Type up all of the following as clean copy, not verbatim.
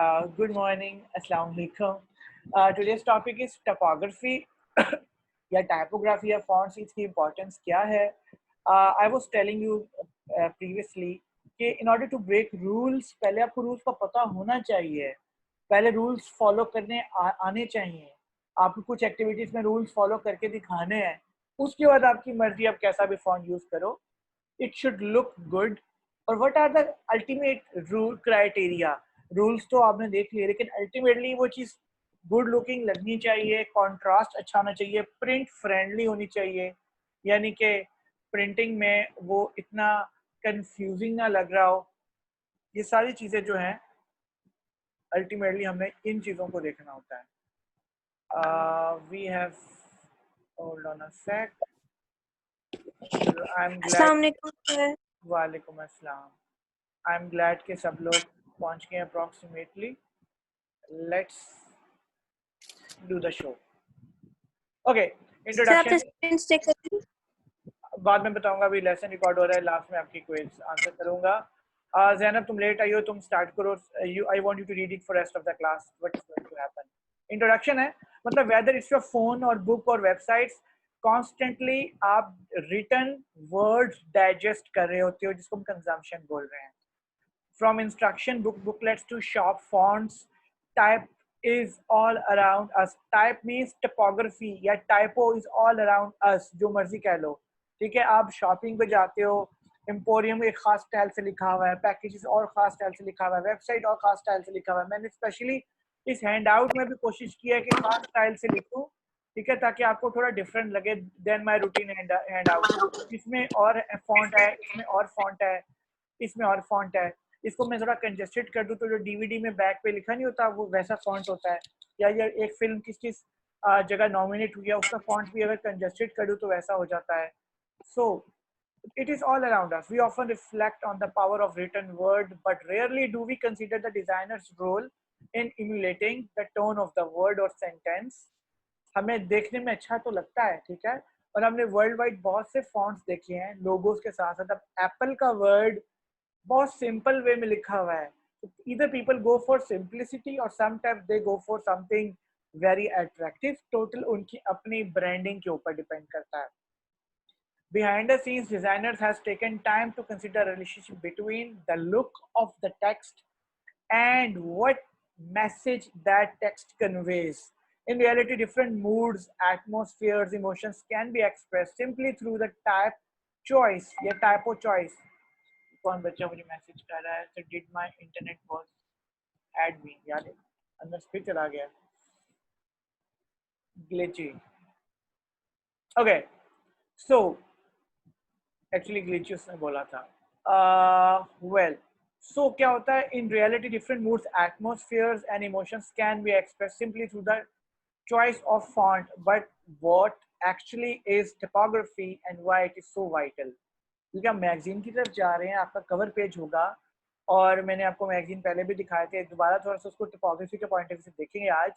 Good morning. Assalamu alaikum. Today's topic is typography या typography या fonts इसकी importance क्या है? I was telling you previously कि in order to break rules पहले आपको rules का पता होना चाहिए. पहले rules follow करने आने चाहिए. आपको कुछ activities में rules follow करके दिखाने हैं. उसके बाद आपकी मर्जी आप कैसा भी font use करो. It should look good. और what are the ultimate rule criteria? Rules तो आपने देख लिए, लेकिन अल्टीमेटली वो चीज़ गुड लुकिंग लगनी चाहिए, कॉन्ट्रास्ट अच्छा होना चाहिए, प्रिंट फ्रेंडली होनी चाहिए, यानी कि प्रिंटिंग में वो इतना कंफ्यूजिंग ना लग रहा हो. ये सारी चीज़ें जो हैं अल्टीमेटली हमने इन चीज़ों को देखना होता है. We have hold on a sec. I am glad. वालेकुम अस्सलाम. आई एम ग्लैड कि सब लोग पहुंच गए approximately. Let's do the show. Okay, introduction. बाद में बताऊंगा. अभी लेसन रिकॉर्ड हो रहा है, लास्ट में आपकी क्विज आंसर करूंगा. ज़ैनब तुम लेट आई हो, तुम स्टार्ट करो. I want you to read it for rest of the class. What is going to happen. Introduction है, मतलब वेदर इट्स योर फोन और बुक और वेबसाइट्स, कॉन्स्टेंटली आप रिटन वर्ड्स डाइजेस्ट कर रहे होते हो, जिसको हम कंजम्पशन बोल रहे हैं. From instruction booklets to shop fonts, type is all around us. Type means typography या typo is all around us, जो मर्जी कह लो. ठीक है, आप शॉपिंग पे जाते हो, एम्पोरियम एक खास स्टाइल से लिखा हुआ है, पैकेजेस और खास स्टाइल से लिखा हुआ है, वेबसाइट और खास स्टाइल से लिखा हुआ है. मैंने स्पेशली इस हैंड आउट में भी कोशिश की है कि खास स्टाइल से लिखूं, ठीक है, ताकि आपको थोड़ा डिफरेंट लगे then my routine handout. इसमें और फॉन्ट है, इसमें और फॉन्ट है, इसमें और फॉन्ट है. इसको मैं थोड़ा कंजेस्टेड कर दूं तो जो डीवीडी में बैक पे लिखा नहीं होता वो वैसा फॉन्ट होता है. या एक फिल्म किस जगह नॉमिनेट हुई है उसका फॉन्ट भी अगर कंजेस्टेड कर दूं तो वैसा हो जाता है. सो it is all around us. We often reflect on the power of written word, but rarely do we consider the designer's role in emulating the tone of the word or sentence. हमें देखने में अच्छा तो लगता है, ठीक है, और हमने वर्ल्ड वाइड बहुत से फॉन्ट्स देखे हैं लोगोस के साथ साथ. अब एप्पल का वर्ड बहुत सिंपल वे में लिखा हुआ है. either people go for simplicity or sometimes they go for something very attractive. Total उनकी अपनी ब्रांडिंग के ऊपर डिपेंड करता है. Behind the scenes, designers has taken time to consider a relationship between the look of the text and what message that text conveys. In reality, different moods, atmospheres, emotions can be expressed simply through the type choice या typo choice. कौन बच्चा मुझे message कर रहा है? So did my internet was add me? यार अंदर फिर चला गया. Glitchy. Okay, so actually glitchy उसने बोला था. Well, so क्या होता है? In reality, different moods, atmospheres, and emotions can be expressed simply through the choice of font. But what actually is typography and why it is so vital? क्योंकि हम magazine की तरफ जा रहे हैं. आपका कवर पेज होगा और मैंने आपको मैगजीन पहले भी दिखाए थे, दोबारा थोड़ा सा उसको टिपोग्राफी के पॉइंट ऑफ व्यू से देखेंगे आज.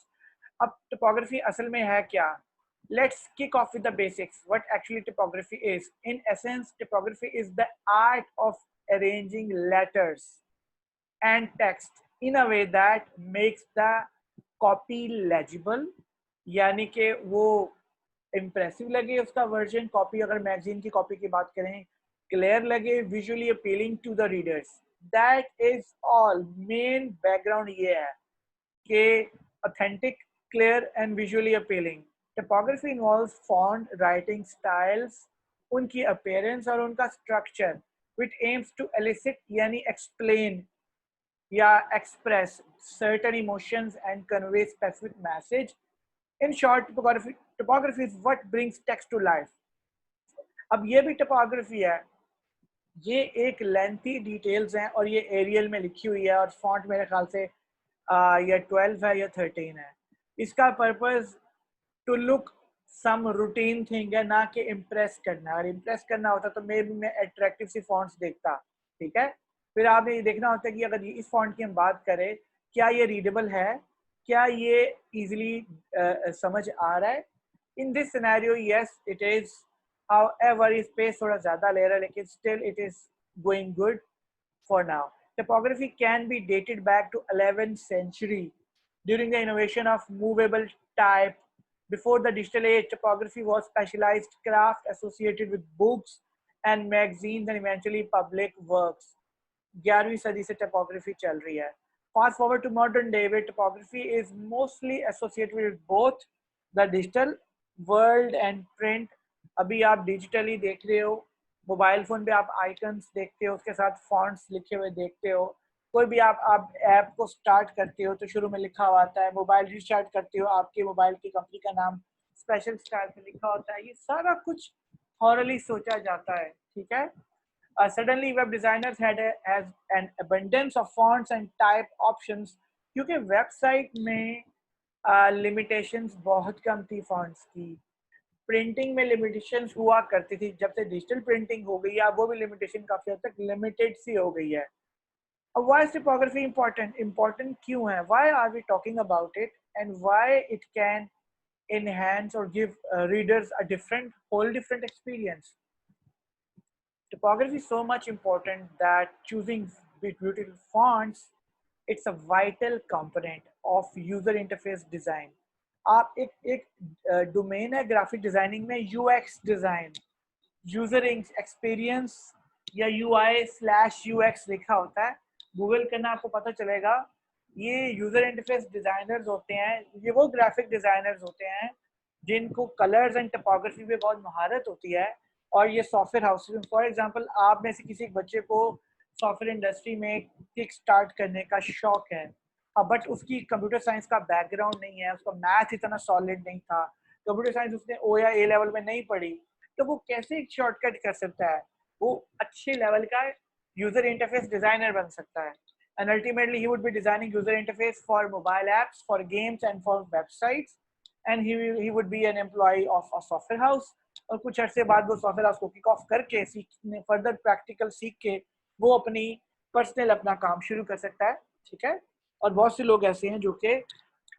अब टिपोग्राफी असल में है क्या? Let's kick off with the basics. What actually typography is? In essence, typography is the art of arranging letters and text in a way that makes the copy legible, यानी कि वो इम्प्रेसिव लगे उसका वर्जन. कॉपी अगर magazine की copy की बात करें, क्लियर लगे, visually appealing to the readers. That is all. Main background ये है कि authentic, clear and visually appealing. Typography involves font, writing styles, उनकी अपीयरेंस और उनका structure, which aims to elicit यानी एक्सप्लेन या express certain emotions and convey specific message. In short, typography is what brings text to life. अब ये भी typography है. ये एक लेंथी डिटेल्स हैं और ये एरियल में लिखी हुई है और फॉन्ट मेरे ख्याल से या 12 है या 13 है. इसका purpose to look some routine thing है, ना कि इम्प्रेस करना. अगर इम्प्रेस करना होता तो मैं अट्रैक्टिव सी फॉन्ट्स देखता, ठीक है. फिर आपने ये देखना होता है कि अगर इस फॉन्ट की हम बात करें, क्या ये रीडेबल है, क्या ये इजीली समझ आ रहा है. In this scenario yes it is. However space थोड़ा ज़्यादा ले रहा है, लेकिन still it is going good for now. Typography can be dated back to 11th century during the innovation of movable type. Before the digital age, typography was specialized craft associated with books and magazines and eventually public works. 11वीं सदी से typography चल रही है. Fast forward to modern day where typography is mostly associated with both the digital world and print. अभी आप digitally देख रहे हो, मोबाइल फोन पे आप आइकन्स देखते हो, उसके साथ फॉन्ट्स लिखे हुए देखते हो. कोई भी आप ऐप को स्टार्ट करते हो तो शुरू में लिखा हुआ आता है. मोबाइल रिस्टार्ट करते हो, आपके मोबाइल की कंपनी का नाम स्पेशल स्टाइल में लिखा होता है. ये सारा कुछ थॉरली सोचा जाता है. ठीक है. Suddenly web designers has an abundance of fonts and type options क्योंकि वेबसाइट में लिमिटेशंस बहुत कम थी फॉन्ट्स की. प्रिंटिंग में लिमिटेशंस हुआ करती थी. जब से डिजिटल प्रिंटिंग हो गई है वो भी लिमिटेशन काफी हद तक लिमिटेड सी हो गई है. अब व्हाई इज टिपोग्राफी इम्पोर्टेंट क्यों है? Why are we talking about it and why it can enhance or give readers a whole different experience? Typography is so much important that choosing beautiful fonts, it's a vital component of user interface design. आप एक domain है graphic designing में, UX design, user experience या UI/UX लिखा होता है. Google करना आपको पता चलेगा. ये यूजर इंटरफेस डिजाइनर्स होते हैं, ये वो ग्राफिक डिजाइनर्स होते हैं जिनको कलर्स एंड टोपोग्राफी में बहुत महारत होती है. और ये सॉफ्टवेयर हाउस में, फॉर एग्जांपल आप में से किसी एक बच्चे को सॉफ्टवेयर इंडस्ट्री में किक स्टार्ट करने का शौक है, बट उसकी कंप्यूटर साइंस का बैकग्राउंड नहीं है, उसका मैथ इतना सॉलिड नहीं था, कंप्यूटर साइंस उसने ओ या ए लेवल में नहीं पढ़ी, तो वो कैसे एक शॉर्टकट कर सकता है? वो अच्छे लेवल का यूजर इंटरफेस डिजाइनर बन सकता है. And ultimately he would be designing user interface for mobile apps, for games and for websites. And he would be an employee of a software house. और कुछ अर्से बाद वो सॉफ्टवेयर हाउस को kick off करके सीखने, फर्दर प्रैक्टिकल सीख के वो अपनी पर्सनल अपना काम शुरू कर सकता है. ठीक है. और बहुत से लोग ऐसे हैं जो कि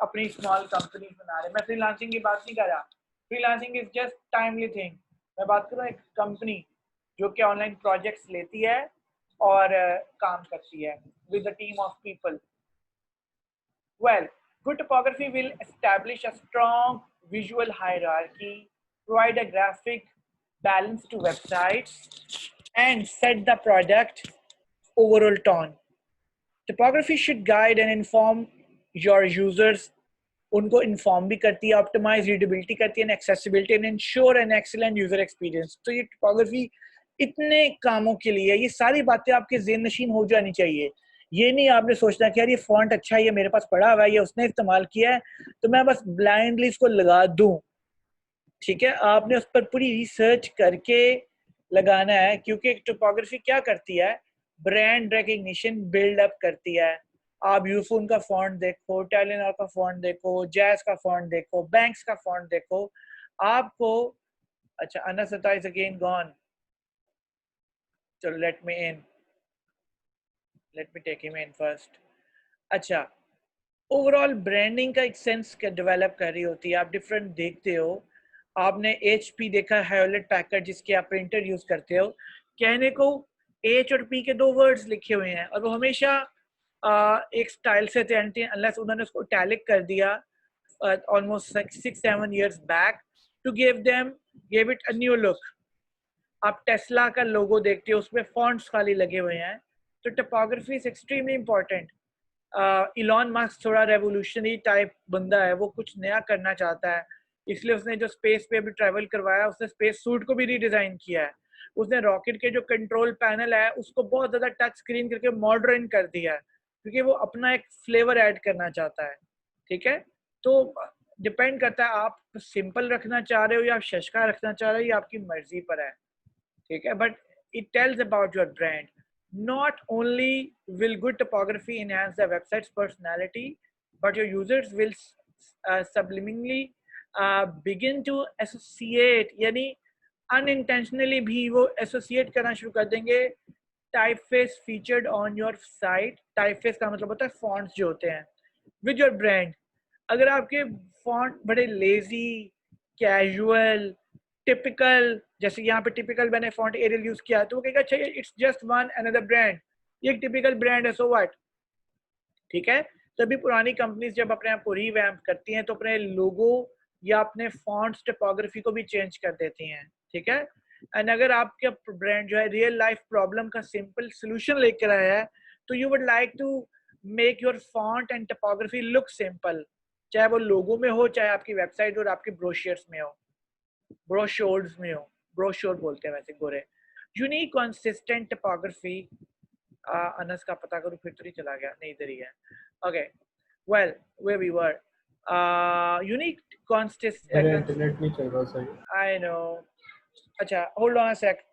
अपनी स्मॉल कंपनी बना रहे हैं. मैं फ्रीलांसिंग की बात नहीं कर रहा. Freelancing is just timely thing. मैं बात कर रहा हूँ एक कंपनी जो कि ऑनलाइन प्रोजेक्ट्स लेती है और काम करती है with a team of people. Well, good topography will establish a strong visual hierarchy, provide a graphic balance to websites, and set the product overall tone. Typography should guide and inform your users. उनको inform भी करती है, optimize readability करती है, and accessibility and ensure an excellent user experience. तो ये typography इतने कामों के लिए, ये सारी बातें आपके ज़हन नशीन हो जानी चाहिए. ये नहीं आपने सोचना कि यार ये फॉन्ट अच्छा है, ये मेरे पास पड़ा हुआ है, ये उसने इस्तेमाल किया है, तो मैं बस ब्लाइंडली इसको लगा दूं. ठीक है. आपने उस पर पूरी रिसर्च करके लगाना है, क्योंकि टोपोग्राफी क्या करती है? ब्रांड रिकग्निशन बिल्ड अप करती है. आप यूफोन का फॉन्ट देखो, टेलीनॉर का फॉन्ट देखो, जैज का फॉन्ट देखो, बैंक्स का फॉन्ट देखो, आपको अच्छा अनस इज अगेन गॉन. चलो let me take him in first. अच्छा, ओवरऑल ब्रांडिंग का एक सेंस डेवलप कर रही होती है. आप डिफरेंट देखते हो. आपने HP देखा, हैवलेट पैकर्ड, जिसके आप प्रिंटर यूज करते हो. कहने को H और P के दो वर्ड्स लिखे हुए हैं और वो हमेशा एक स्टाइल से थे अनलेस उन्होंने उसको इटैलिक कर दिया almost 6-7 years back to give it a new look. आप टेस्ला का लोगो देखते हो, उसमें फॉन्ट्स खाली लगे हुए हैं. तो topography is extremely important. Elon Musk थोड़ा रेवोल्यूशनरी टाइप बंदा है, वो कुछ नया करना चाहता है, इसलिए उसने जो स्पेस पे भी ट्रैवल करवाया, उसने स्पेस सूट को भी रीडिजाइन किया है. उसने रॉकेट के जो कंट्रोल पैनल है उसको बहुत ज़्यादा टच स्क्रीन करके मॉडर्न कर दिया है, क्योंकि वो अपना एक फ्लेवर ऐड करना चाहता है. ठीक है. तो डिपेंड करता है आप सिंपल रखना चाह रहे हो या आप शशका रखना चाह रहे हो, ये आपकी मर्जी पर है. ठीक है. But it tells about your brand. Not only will good topography enhance the website's personality, but your users will subliminally begin to associate, यानी unintentionally भी वो associate करना शुरू कर देंगे typeface featured on your site. typeface का मतलब होता है fonts जो होते हैं with your brand. अगर आपके font बड़े lazy, casual, टिपिकल, जैसे यहाँ पे टिपिकल मैंने फॉन्ट एरियल यूज किया, तो वो कहेगा अच्छा it's just one another brand, ये एक टिपिकल ब्रांड है, सो व्हाट, ठीक है। तभी पुरानी कंपनीज जब अपने आप को रीवैम्प करती हैं तो अपने लोगो या अपने फॉन्ट्स टाइपोग्राफी को भी चेंज कर देती हैं, ठीक है। एंड अगर आपका ब्रांड जो है रियल लाइफ प्रॉब्लम का सिंपल सोल्यूशन लेकर आया है तो you would like to make your font and typography look simple, चाहे वो लोगो में हो, चाहे आपकी वेबसाइट और आपके ब्रोशर्स में हो, ब्रोशोर्स में हो, ब्रोशोर बोलते हैं वैसे गोरे। यूनिक कंसिस्टेंट टाइपोग्राफी, अनस का पता करूं फिर तो नहीं चला गया, नहीं इधर ही है। Okay, well where we were, unique मेरा इंटरनेट नहीं चल रहा सही। I know, अच्छा hold on a sec.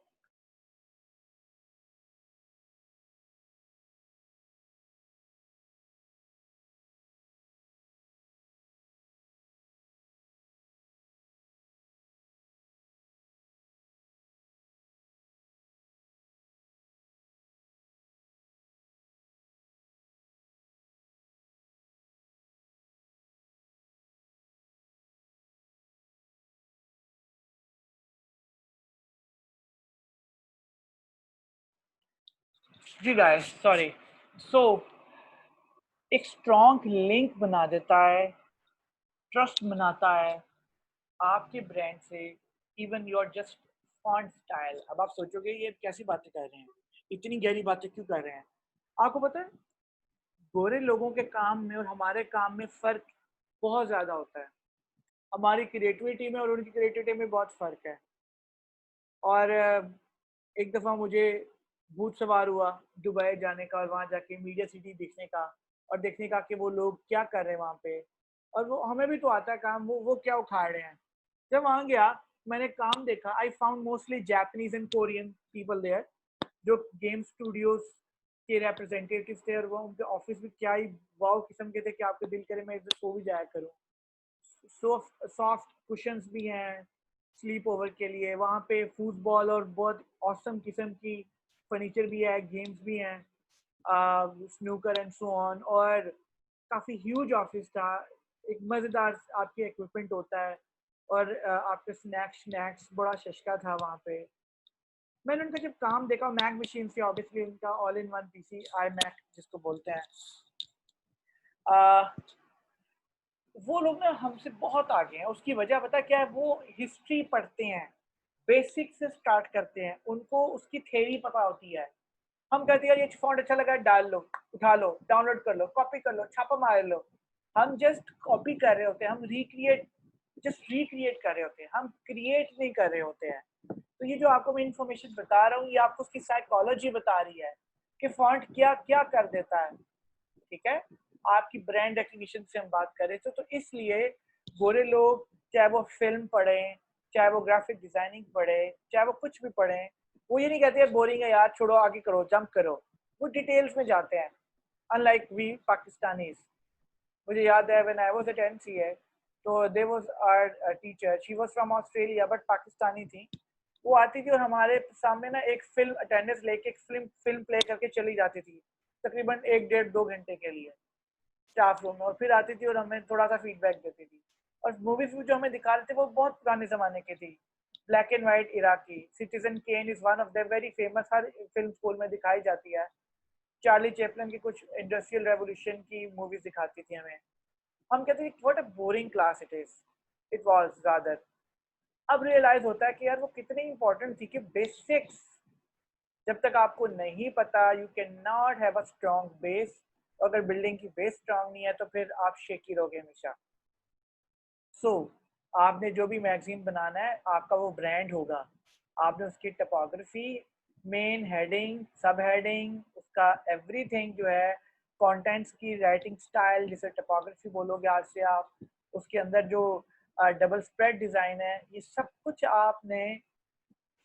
जी guys, sorry. So एक स्ट्रॉन्ग लिंक बना देता है, ट्रस्ट बनाता है आपके ब्रांड से, even your just font style. अब आप सोचोगे ये कैसी बातें कर रहे हैं, इतनी गहरी बातें क्यों कर रहे हैं। आपको पता है गोरे लोगों के काम में और हमारे काम में फर्क बहुत ज्यादा होता है। हमारी क्रिएटिविटी में और उनकी क्रिएटिविटी में बहुत फर्क है। और एक दफ़ा मुझे भूत सवार हुआ दुबई जाने का और वहाँ जाके मीडिया सिटी देखने का और देखने का कि वो लोग क्या कर रहे हैं वहाँ पे, और वो हमें भी तो आता है काम, वो क्या उखाड़ रहे हैं। जब वहाँ गया मैंने काम देखा, I found mostly Japanese and Korean people there, जो गेम स्टूडियोज के रिप्रेजेंटेटिव थे, और वो उनके ऑफिस भी क्या ही वाव किस्म के थे कि आपको दिल करे मैं इधर सो भी जाया करूँ। सॉफ्ट कुशंस भी हैं स्लीप ओवर के लिए, वहाँ पे फुटबॉल और बहुत औसम किस्म की फर्नीचर भी है, गेम्स भी हैं, स्नूकर एंड सो ऑन। और काफ़ी ह्यूज ऑफिस था, एक मज़ेदार आपके इक्विपमेंट होता है, और आपके स्नैक्स बड़ा सस्ता था वहाँ पे। मैंने उनका जब काम देखा, मैक मशीन से ऑब्वियसली उनका all in one PC iMac जिसको बोलते हैं, वो लोग ना हमसे बहुत आगे हैं। उसकी वजह पता क्या है, वो हिस्ट्री पढ़ते हैं, बेसिक से स्टार्ट करते हैं, उनको उसकी थ्योरी पता होती है। हम कहते हैं यार ये फॉन्ट अच्छा लगा, डाल लो, उठा लो, डाउनलोड कर लो, कॉपी कर लो, छापा मार लो। हम जस्ट कॉपी कर रहे होते हैं, हम रिक्रिएट कर रहे होते हैं, हम क्रिएट नहीं कर रहे होते हैं। तो ये जो आपको मैं इन्फॉर्मेशन बता रहा हूँ ये आपको उसकी साइकोलॉजी बता रही है कि फॉन्ट क्या क्या कर देता है, ठीक है। आपकी ब्रांड रिकग्निशन से हम बात करें तो इसलिए गोरे लोग, चाहे वो फिल्म पढ़ें, चाहे वो ग्राफिक डिजाइनिंग पढ़े, चाहे वो कुछ भी पढ़ें, वो ये नहीं कहते बोरिंग है यार छोड़ो आगे करो जंप करो, वो डिटेल्स में जाते हैं। अनलाइक वी पाकिस्तानीज, मुझे याद है when I was at MCA, तो there was our teacher, she was from Australia but Pakistani थी। वो आती थी और हमारे सामने ना एक फिल्म अटेंडेंस लेके एक फिल्म प्ले करके चली जाती थी, तकरीबन 1 डेढ़ 2 घंटे के लिए स्टाफ रूम में, और फिर आती थी और हमें थोड़ा सा फीडबैक देती थी। और मूवीज जो हमें दिखा रहे थे वो बहुत पुराने जमाने की थी, ब्लैक एंड व्हाइट इरा की। Citizen Kane is one of the very famous, हर फिल्म स्कूल में दिखाई जाती है। चार्ली चैपलिन की कुछ इंडस्ट्रियल रेवोल्यूशन की मूवीज दिखाती थी हमें। हम कहते थे what a boring class it is, it was rather. अब रियलाइज होता है कि यार वो कितनी इंपॉर्टेंट थी कि बेसिक्स जब तक आपको नहीं पता you can not have a strong base. अगर बिल्डिंग की बेस स्ट्रॉन्ग नहीं है तो फिर आप शेकी रहोगे हमेशा। सो आपने जो भी मैगजीन बनाना है आपका वो ब्रांड होगा, आपने उसकी टपोग्राफी, मेन हेडिंग, सब हेडिंग, उसका एवरीथिंग जो है, कंटेंट्स की राइटिंग स्टाइल जिसे टपोग्राफी बोलोगे आज से आप, उसके अंदर जो डबल स्प्रेड डिज़ाइन है, ये सब कुछ आपने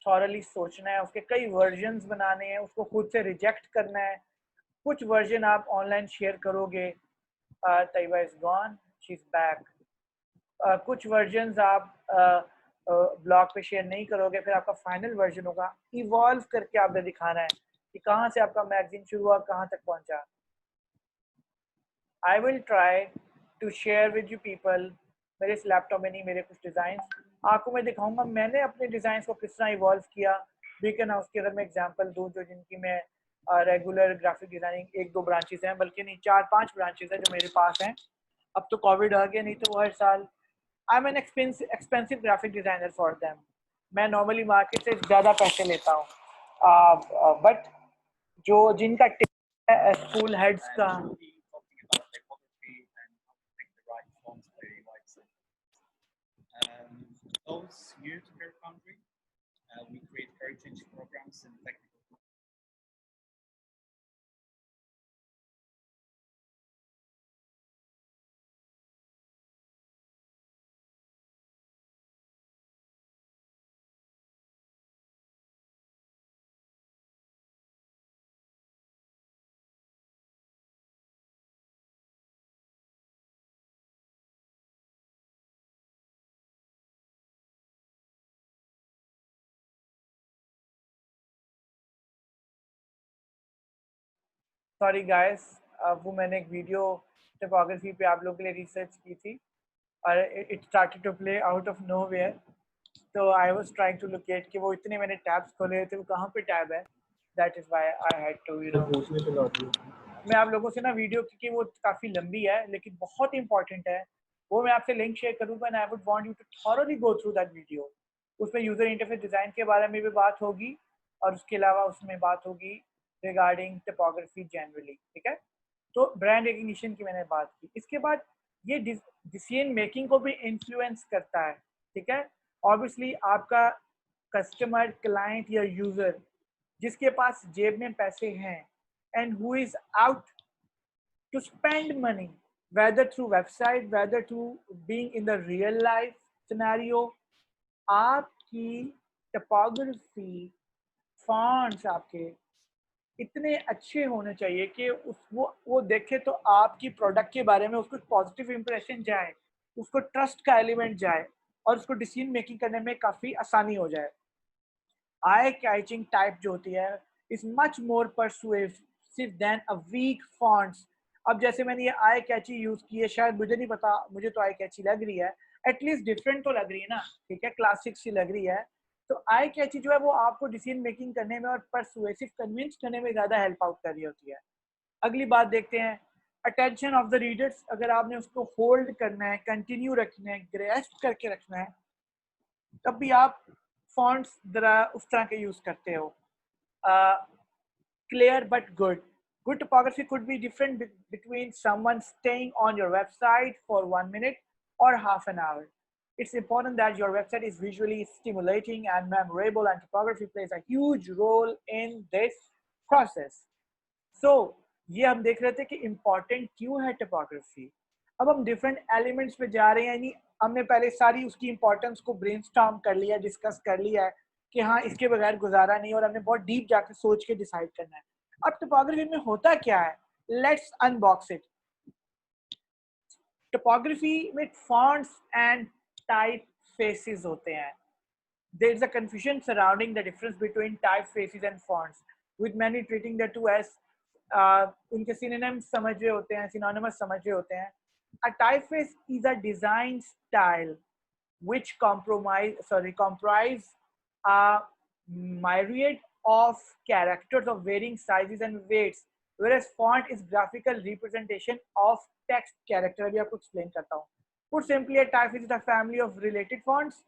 थॉरली सोचना है। उसके कई वर्जन्स बनाने हैं, उसको खुद से रिजेक्ट करना है। कुछ वर्जन आप ऑनलाइन शेयर करोगे, Tayyaba is gone, she is back. कुछ वर्जन्स आप ब्लॉग पे शेयर नहीं करोगे, फिर आपका फाइनल वर्जन होगा। इवॉल्व करके आपने दिखाना है कि कहाँ से आपका मैगजीन शुरू हुआ, कहाँ तक पहुँचा। I will try to share with you people, मेरे इस लैपटॉप में नहीं, मेरे कुछ डिज़ाइन आपको मैं दिखाऊंगा मैंने अपने डिज़ाइन को किस तरह इवॉल्व किया। वीकन हाउस की अगर मैं एग्जांपल दूं जो जिनकी मैं रेगुलर ग्राफिक डिजाइनिंग 1-2 ब्रांचेस हैं, बल्कि नहीं 4-5 ब्रांचेस हैं जो मेरे पास हैं। अब तो कोविड आ गया, नहीं तो वो हर साल I am an expensive graphic designer for them. मैं नॉर्मली मार्केट से ज़्यादा पैसे लेता हूँ, बट जो जिनका स्कूल हेड्स का Those new to your country, we create heritage programs and technical. Sorry guys, वो मैंने एक वीडियो टिपोग्राफी पे आप लोगों के लिए रिसर्च की थी और it started to play out of nowhere. तो I was trying to locate कि वो इतने मैंने टैब्स खोले थे, वो कहाँ पे टैब है। That is why I had to तो पूछने चला रही मैं आप लोगों से ना वीडियो, क्योंकि वो काफ़ी लंबी है लेकिन बहुत इंपॉर्टेंट है, वो मैं आपसे लिंक शेयर करूँगा and I would want you to thoroughly go through that video. उसमें यूज़र इंटरफेस डिज़ाइन के बारे में भी बात होगी और उसके अलावा उसमें बात होगी रिगार्डिंग टिपोग्राफी जनरली, ठीक है। तो ब्रांड रिकग्निशन की मैंने बात की। इसके बाद ये डिसीजन मेकिंग को भी इन्फ्लुएंस करता है, ठीक है। ऑब्वियसली आपका कस्टमर, क्लाइंट या यूज़र जिसके पास जेब में पैसे हैं and who is out to spend money, whether through website, whether through being in the real life scenario, आपकी टपोग्राफी फॉन्ट्स आपके इतने अच्छे होने चाहिए कि वो देखे तो आपकी प्रोडक्ट के बारे में उसको पॉजिटिव इंप्रेशन जाए, उसको ट्रस्ट का एलिमेंट जाए और उसको डिसीजन मेकिंग करने में काफ़ी आसानी हो जाए। आई कैचिंग टाइप जो होती है is much more persuasive than a weak fonts. अब जैसे मैंने ये आई कैची यूज की है, शायद मुझे नहीं पता, मुझे तो आई कैची लग रही है, एटलीस्ट डिफरेंट तो लग रही है ना, ठीक है, क्लासिक सी लग रही है। तो आई कैची जो है वो आपको डिसीजन मेकिंग करने में और परसुएसिव कन्विंस करने में ज़्यादा हेल्प आउट कर रही होती है। अगली बात देखते हैं, अटेंशन ऑफ द रीडर्स। अगर आपने उसको होल्ड करना है, कंटिन्यू रखना है, ग्रेस्प करके रखना है, तब भी आप फॉन्ट्स जरा उस तरह के यूज करते हो। Clear but good. Good topography could be different between someone staying on your website for 1 minute or half an hour. It's important that your website is visually stimulating and memorable, and topography plays a huge role in this process. So, ये हम देख रहे थे कि important क्यों है topography. अब हम डिफरेंट एलिमेंट्स पे जा रहे हैं, यानी हमने पहले सारी उसकी इंपॉर्टेंस को ब्रेनस्टॉर्म कर लिया, डिस्कस कर लिया है कि हाँ इसके बगैर गुजारा नहीं, और हमने बहुत डीप जाकर सोच के डिसाइड करना है। अब टोपोग्राफी में होता क्या है, लेट्स अनबॉक्स इट। टोपोग्राफी में फॉन्ट्स एंड टाइप फेसेस होते हैं। There is a confusion surrounding the difference between typefaces and fonts, with many treating the two as उनके synonyms समझ रहे होते हैं, synonymous समझ रहे होते हैं। A typeface is a design style which comprise a myriad of characters of varying sizes and weights, whereas font is graphical representation of text character। अभी आपको explain करता हूँ। Put simply, a typeface is a family of related fonts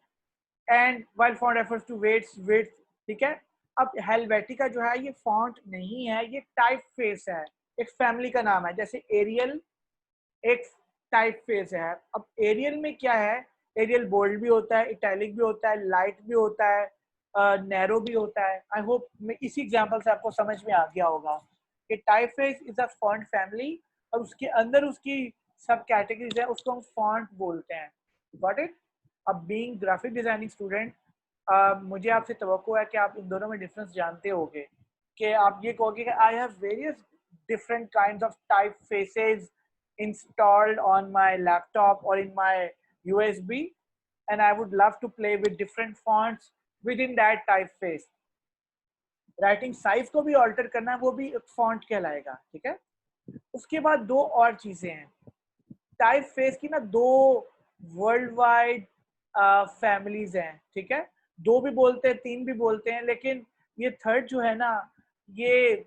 and while font refers to weights width, ठीक है। अब Helvetica जो है ये फॉन्ट नहीं है, ये टाइप फेस है, एक फैमिली का नाम है। जैसे एरियल एक टाइप फेस है। अब एरियल में क्या है, एरियल बोल्ड भी होता है, इटैलिक भी होता है, लाइट भी होता है, नैरो भी होता है। आई होप इसी एग्जांपल से आपको समझ में आ गया होगा कि type face is a font family और उसके अंदर उसकी सब कैटेगरीज है, उसको हम फॉन्ट बोलते हैं। Got it. अब बीइंग ग्राफिक डिजाइनिंग स्टूडेंट, मुझे आपसे तवक्को है कि आप इन दोनों में डिफरेंस जानते होंगे, कि आप ये कहोगे कि I have various different kinds of type faces installed on my laptop or in my USB, and I would love to play with different fonts within that typeface. Writing size को भी alter करना है, वो भी एक font कहलाएगा, ठीक है। उसके बाद दो और चीजें हैं टाइप फेस की ना, दो वर्ल्ड वाइड फैमिलीज हैं, ठीक है। दो भी बोलते हैं, तीन भी बोलते हैं, लेकिन ये थर्ड जो है ना, ये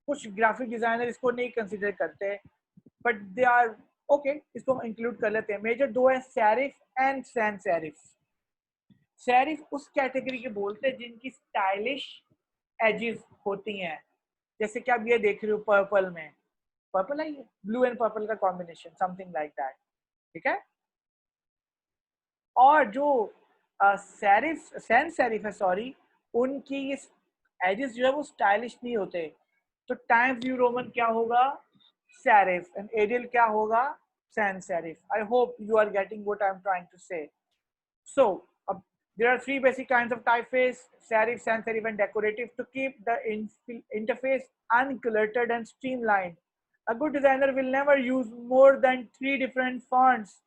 कुछ ग्राफिक डिजाइनर इसको नहीं कंसिडर करते, बट दे आर ओके, इसको हम इंक्लूड कर लेते हैं। मेजर दो है serif and sans serif. Serif उस कैटेगरी के बोलते हैं जिनकी स्टाइलिश एजेस होती हैं, जैसे कि आप ये देख रहे हो पर्पल में, पर्पल है ये, ब्लू एंड पर्पल का कॉम्बिनेशन, समथिंग लाइक दैट, ठीक है। और जो सेरिफ सैंस सेरिफ है, सॉरी, उनकी एजेस जो है वो स्टाइलिश नहीं होते, तो टाइम्स न्यू रोमन क्या होगा, सेरिफ, एंड एरियल क्या होगा, sans serif. I hope you are getting what I am trying to say. So, there are three basic kinds of typeface: serif, sans serif, and decorative. To keep the interface uncluttered and streamlined, a good designer will never use more than 3 different fonts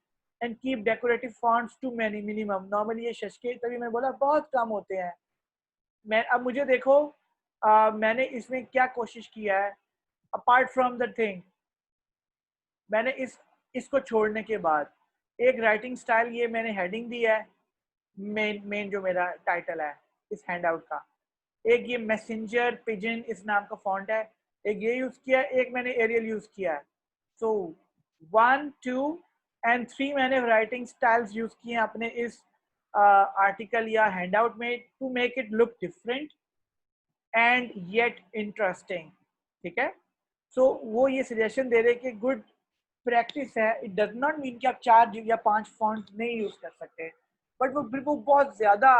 and keep decorative fonts to many minimum. Normally ये शशके तभी मैं बोला बहुत कम होते हैं। अब मुझे देखो, मैंने इसमें क्या कोशिश किया है, अपार्ट फ्रॉम द थिंग, मैंने इसको छोड़ने के बाद एक राइटिंग स्टाइल, ये मैंने हेडिंग दी है, मेन जो मेरा टाइटल है इस हैंडआउट का, एक ये मैसेंजर पिजन इस नाम का फॉन्ट है, एक ये यूज किया, एक मैंने एरियल यूज किया है। सो 1, 2 and 3 मैंने राइटिंग स्टाइल्स यूज किए हैं अपने इस आर्टिकल या हैंडआउट में, to make it look different and yet interesting, ठीक है। सो वो ये सजेशन दे रहे कि गुड प्रैक्टिस है, इट डज नॉट मीन कि आप 4 या 5 फॉन्ट नहीं यूज कर सकते, बट वो बिल्कुल बहुत ज्यादा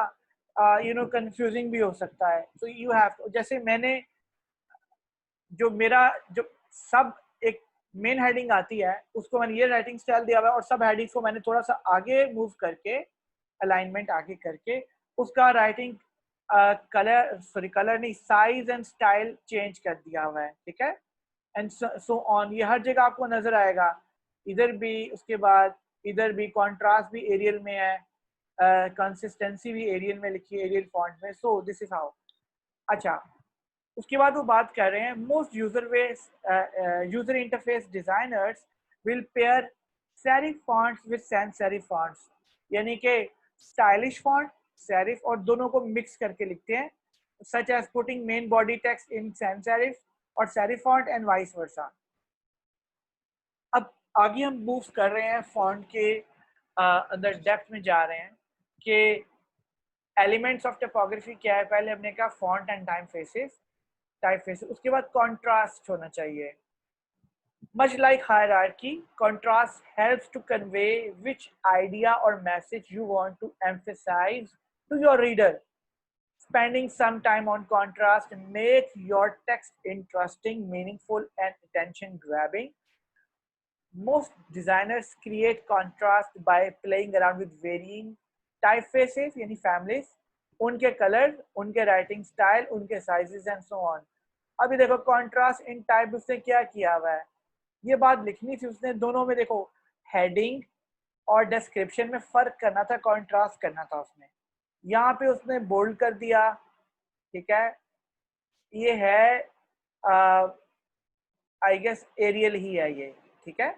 कंफ्यूजिंग भी हो सकता है। सो यू हैव, जैसे मैंने जो मेरा जो सब एक मेन हेडिंग आती है उसको मैंने ये राइटिंग स्टाइल दिया हुआ है, और सब हेडिंग को मैंने थोड़ा सा आगे मूव करके, अलाइनमेंट आगे करके उसका राइटिंग कलर नहीं, साइज एंड स्टाइल चेंज कर दिया हुआ है, ठीक है। एंड सो ऑन, ये हर जगह आपको नजर आएगा, इधर भी, उसके बाद इधर भी, कॉन्ट्रास्ट भी एरियल में है, कंसिस्टेंसी भी एरियल में लिखी है, एरियल फॉन्ट में। So this is how. अच्छा, उसके बाद वो बात कर रहे हैं, most user interface designers will pair serif fonts with sans serif fonts, यानी कि स्टाइलिश फॉन्ट सेरिफ और दोनों को मिक्स करके लिखते हैं, such as putting main body text in sans serif और serif font and vice versa. अब आगे हम मूव कर रहे हैं फॉन्ट के अंदर, डेप्थ में जा रहे हैं कि एलिमेंट्स ऑफ टाइपोग्राफी क्या है। पहले हमने कहा फॉन्ट एंड टाइपफेसेस, उसके बाद कॉन्ट्रास्ट होना चाहिए। Much like hierarchy, contrast helps to convey which idea or message you want to emphasize to your reader. Spending some time on contrast makes your text interesting, meaningful, and attention-grabbing. Most designers create contrast by playing around with varying typefaces, यानी families, उनके colour, उनके writing style, उनके sizes and so on. अभी देखो contrast इन type उसने क्या किया हुआ है, ये बात लिखनी थी उसने, दोनों में देखो हेडिंग और डिस्क्रिप्शन में फर्क करना था, कॉन्ट्रास्ट करना था उसने, यहाँ पे उसने बोल्ड कर दिया, ठीक है। ये है आई गेस एरियल ही है ये, ठीक है,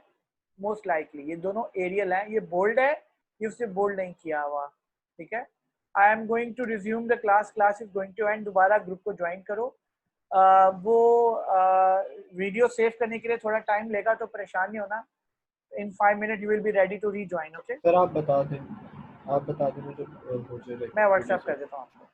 मोस्ट लाइकली ये दोनों एरियल हैं, ये बोल्ड है, ये उसने बोल्ड नहीं किया हुआ, ठीक है। I am going to resume the class is going to end, दोबारा ग्रुप को ज्वाइन करो। वो वीडियो सेव करने के लिए थोड़ा टाइम लेगा, तो परेशान नहीं होना, in 5 minute you will be ready to rejoin, okay. Sir आप बता दें मुझे, मैं व्हाट्सएप कर देता हूँ आपको।